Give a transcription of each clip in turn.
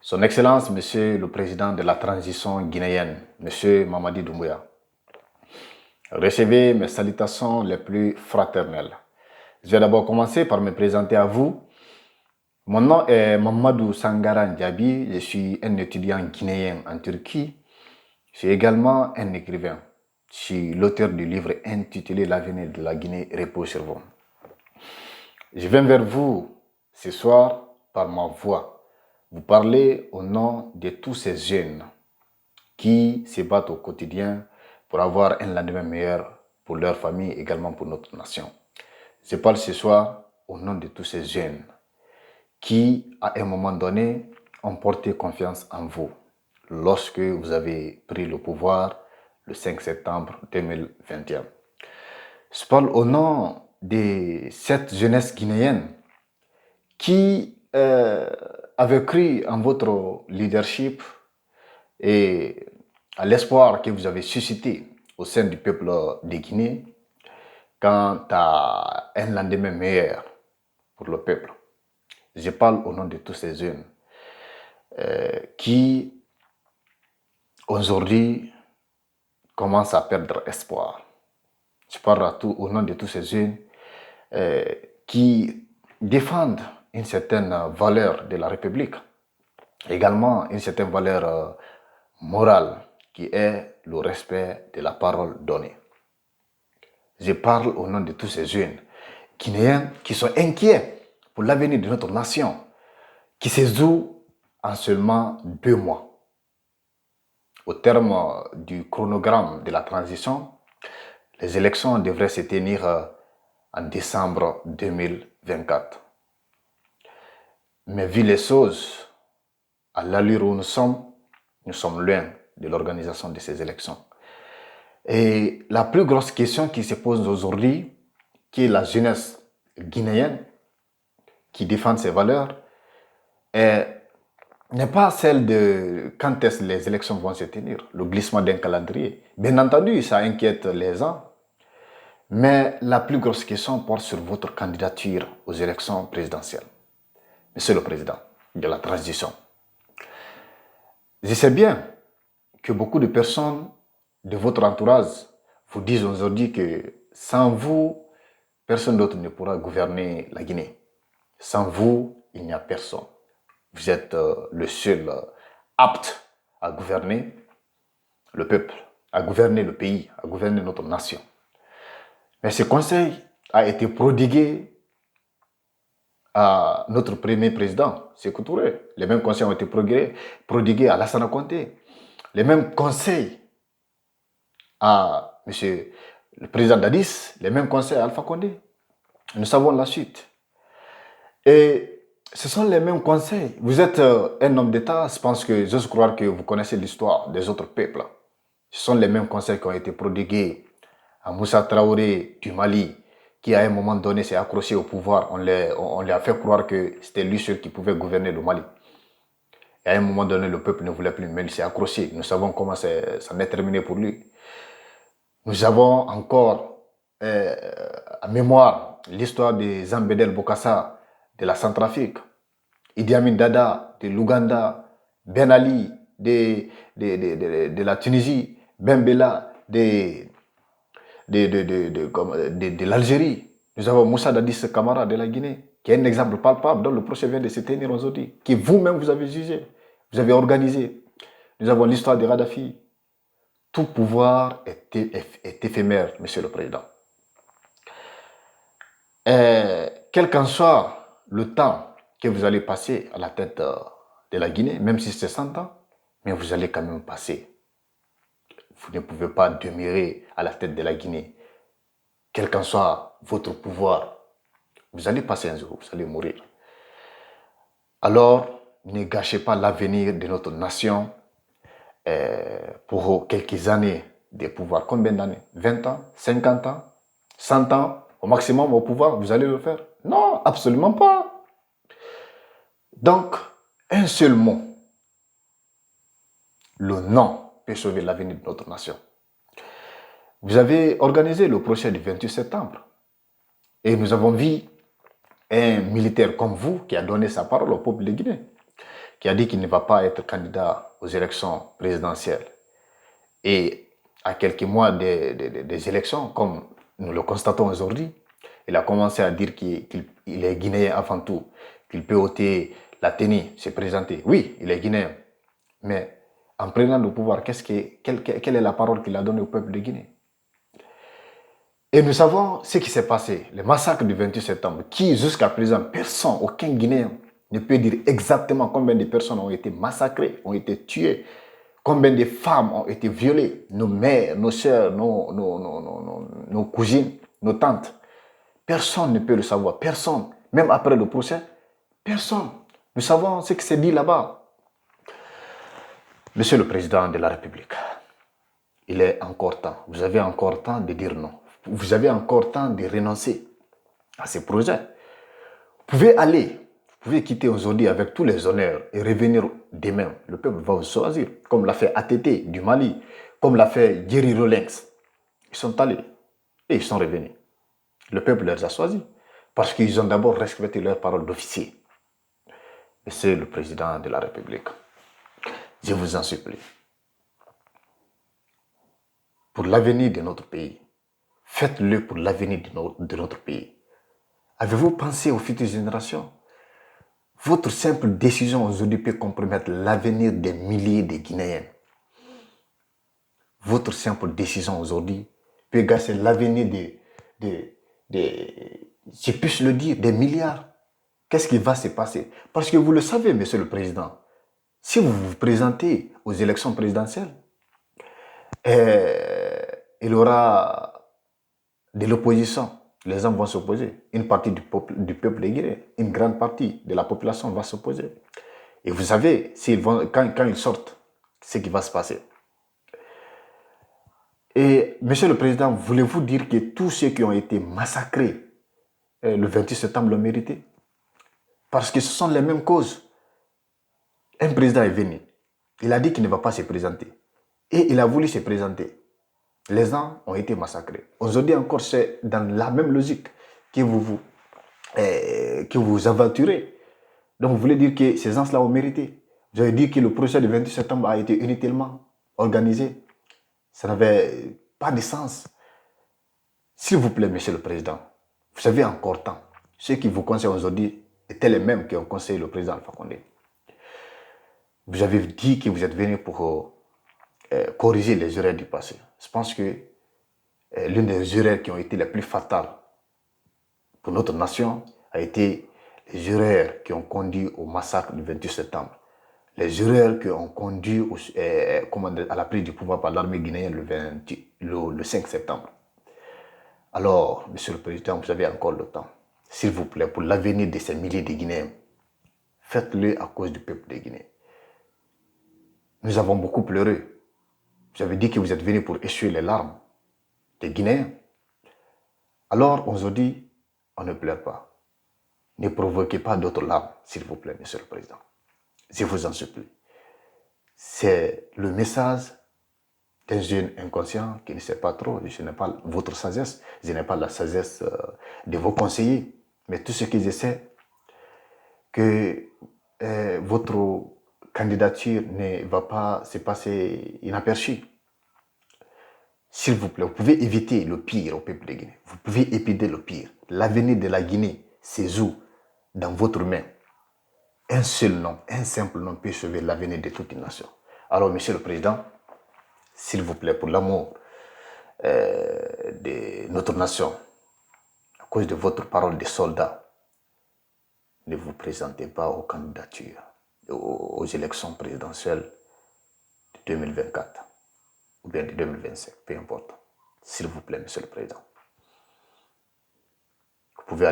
Son Excellence, Monsieur le Président de la transition guinéenne, Monsieur Mamadi Doumbouya, recevez mes salutations les plus fraternelles. Je vais d'abord commencer par me présenter à vous. Mon nom est Mamadou Sangara Ndiaby, je suis un étudiant guinéen en Turquie. Je suis également un écrivain. Je suis l'auteur du livre intitulé L'avenir de la Guinée repose sur vous. Je viens vers vous ce soir par ma voix. Vous parlez au nom de tous ces jeunes qui se battent au quotidien pour avoir un lendemain meilleur pour leur famille, également pour notre nation. Je parle ce soir au nom de tous ces jeunes qui, à un moment donné, ont porté confiance en vous lorsque vous avez pris le pouvoir le 5 septembre 2021. Je parle au nom de cette jeunesse guinéenne qui avait cru en votre leadership et à l'espoir que vous avez suscité au sein du peuple de Guinée quant à un lendemain meilleur pour le peuple. Je parle au nom de tous ces jeunes qui aujourd'hui commencent à perdre espoir. Je parle au nom de tous ces jeunes qui défendent une certaine valeur de la République, également une certaine valeur morale qui est le respect de la parole donnée. Je parle au nom de tous ces jeunes guinéens qui sont inquiets pour l'avenir de notre nation, qui se joue en seulement 2 mois. Au terme du chronogramme de la transition, les élections devraient se tenir en décembre 2024. Mais vu les choses, à l'allure où nous sommes loin de l'organisation de ces élections. Et la plus grosse question qui se pose aujourd'hui, qui est la jeunesse guinéenne qui défend ses valeurs, n'est pas celle de quand est-ce que les élections vont se tenir, le glissement d'un calendrier. Bien entendu, ça inquiète les gens, mais la plus grosse question porte sur votre candidature aux élections présidentielles. Monsieur le Président de la transition, je sais bien que beaucoup de personnes de votre entourage vous disent aujourd'hui que sans vous, personne d'autre ne pourra gouverner la Guinée. Sans vous, il n'y a personne. Vous êtes le seul apte à gouverner le peuple, à gouverner le pays, à gouverner notre nation. Mais ce conseil a été prodigué à notre premier président, Sékou Touré. Les mêmes conseils ont été prodigués à Lassana Conté. Les mêmes conseils à M. le président Dadis, les mêmes conseils à Alpha Condé. Nous savons la suite. Et ce sont les mêmes conseils. Vous êtes un homme d'État, je pense que j'ose croire que vous connaissez l'histoire des autres peuples. Ce sont les mêmes conseils qui ont été prodigués à Moussa Traoré du Mali, qui à un moment donné s'est accroché au pouvoir. On lui a fait croire que c'était lui seul qui pouvait gouverner le Mali. Et à un moment donné, le peuple ne voulait plus, mais il s'est accroché. Nous savons comment ça en est terminé pour lui. Nous avons encore en mémoire l'histoire de Zambedel Bokassa de la Centrafrique, Idi Amin Dada de l'Ouganda, Ben Ali de la Tunisie, Ben Bella de l'Algérie. Nous avons Moussa Dadis Camara de la Guinée, qui est un exemple palpable dont le procès vient de se tenir aujourd'hui, qui vous-même vous avez jugé, vous avez organisé. Nous avons l'histoire de Kadhafi. Tout pouvoir est éphémère, Monsieur le Président. Quel qu'en soit le temps que vous allez passer à la tête de la Guinée, même si c'est 100 ans, mais vous allez quand même passer. Vous ne pouvez pas demeurer à la tête de la Guinée. Quel qu'en soit votre pouvoir, vous allez passer un jour, vous allez mourir. Alors, ne gâchez pas l'avenir de notre nation pour quelques années de pouvoir. Combien d'années? 20 ans? 50 ans? 100 ans? Au maximum au pouvoir, vous allez le faire? Non, absolument pas. Donc, un seul mot. Le non peut sauver l'avenir de notre nation. Vous avez organisé le procès du 28 septembre. Et nous avons vu un militaire comme vous qui a donné sa parole au peuple de Guinée, qui a dit qu'il ne va pas être candidat aux élections présidentielles. Et à quelques mois des élections, comme nous le constatons aujourd'hui, il a commencé à dire qu'il est guinéen avant tout, qu'il peut ôter la tenue, se présenter. Oui, il est guinéen. Mais en prenant le pouvoir, quelle est la parole qu'il a donnée au peuple de Guinée? Et nous savons ce qui s'est passé, le massacre du 28 septembre, qui jusqu'à présent, personne, aucun Guinéen ne peut dire exactement combien de personnes ont été massacrées, ont été tuées, combien de femmes ont été violées, nos mères, nos soeurs, nos cousines, nos tantes. Personne ne peut le savoir, personne. Même après le procès, personne. Nous savons ce qui s'est dit là-bas. Monsieur le Président de la République, il est encore temps. Vous avez encore temps de dire non. Vous avez encore temps de renoncer à ces projets. Vous pouvez aller, vous pouvez quitter aujourd'hui avec tous les honneurs et revenir demain. Le peuple va vous choisir, comme l'a fait ATT du Mali, comme l'a fait Jerry Rawlings. Ils sont allés et ils sont revenus. Le peuple les a choisis parce qu'ils ont d'abord respecté leur parole d'officier. Monsieur le Président de la République, je vous en supplie, pour l'avenir de notre pays, faites-le pour l'avenir de notre pays. Avez-vous pensé aux futures générations? Votre simple décision aujourd'hui peut compromettre l'avenir des milliers de Guinéens. Votre simple décision aujourd'hui peut gâcher l'avenir je puisse le dire, des milliards. Qu'est-ce qui va se passer? Parce que vous le savez, Monsieur le Président, si vous vous présentez aux élections présidentielles, il y aura de l'opposition. Les gens vont s'opposer. Une partie du peuple de Guinée, une grande partie de la population va s'opposer. Et vous savez, quand ils sortent, ce qui va se passer. Et, Monsieur le Président, voulez-vous dire que tous ceux qui ont été massacrés le 28 septembre l'ont mérité? Parce que ce sont les mêmes causes. Un président est venu. Il a dit qu'il ne va pas se présenter. Et il a voulu se présenter. Les gens ont été massacrés. Aujourd'hui encore, c'est dans la même logique que vous aventurez. Donc, vous voulez dire que ces gens-là ont mérité. Vous avez dit que le procès du 28 septembre a été inutilement organisé. Ça n'avait pas de sens. S'il vous plaît, Monsieur le Président, vous avez encore temps. Ceux qui vous conseillent aujourd'hui étaient les mêmes qui ont conseillé le président Alpha Condé. Vous avez dit que vous êtes venu pour corriger les erreurs du passé. Je pense que l'une des erreurs qui ont été les plus fatales pour notre nation a été les erreurs qui ont conduit au massacre du 28 septembre. Les erreurs qui ont conduit à la prise du pouvoir par l'armée guinéenne le 5 septembre. Alors, Monsieur le Président, vous avez encore le temps. S'il vous plaît, pour l'avenir de ces milliers de Guinéens, faites-le à cause du peuple de Guinée. Nous avons beaucoup pleuré. Vous avez dit que vous êtes venu pour essuyer les larmes des Guinéens. Alors, aujourd'hui, on ne pleure pas. Ne provoquez pas d'autres larmes, s'il vous plaît, Monsieur le Président. Je vous en supplie. C'est le message d'un jeune inconscient qui ne sait pas trop. Je n'ai pas votre sagesse, je n'ai pas la sagesse de vos conseillers. Mais tout ce que je sais, que votre candidature ne va pas se passer inaperçue. S'il vous plaît, vous pouvez éviter le pire au peuple de Guinée. Vous pouvez éviter le pire. L'avenir de la Guinée se joue dans votre main. Un seul nom, un simple nom peut sauver l'avenir de toute une nation. Alors, Monsieur le Président, s'il vous plaît, pour l'amour de notre nation, à cause de votre parole de soldat, ne vous présentez pas aux candidatures, aux élections présidentielles de 2024 ou bien de 2025, peu importe. S'il vous plaît, Monsieur le Président. Vous pouvez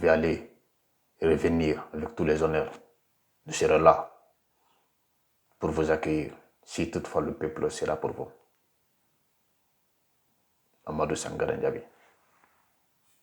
aller et revenir avec tous les honneurs. Nous serons là pour vous accueillir, si toutefois le peuple sera pour vous. Amadou Sangaran Diaby.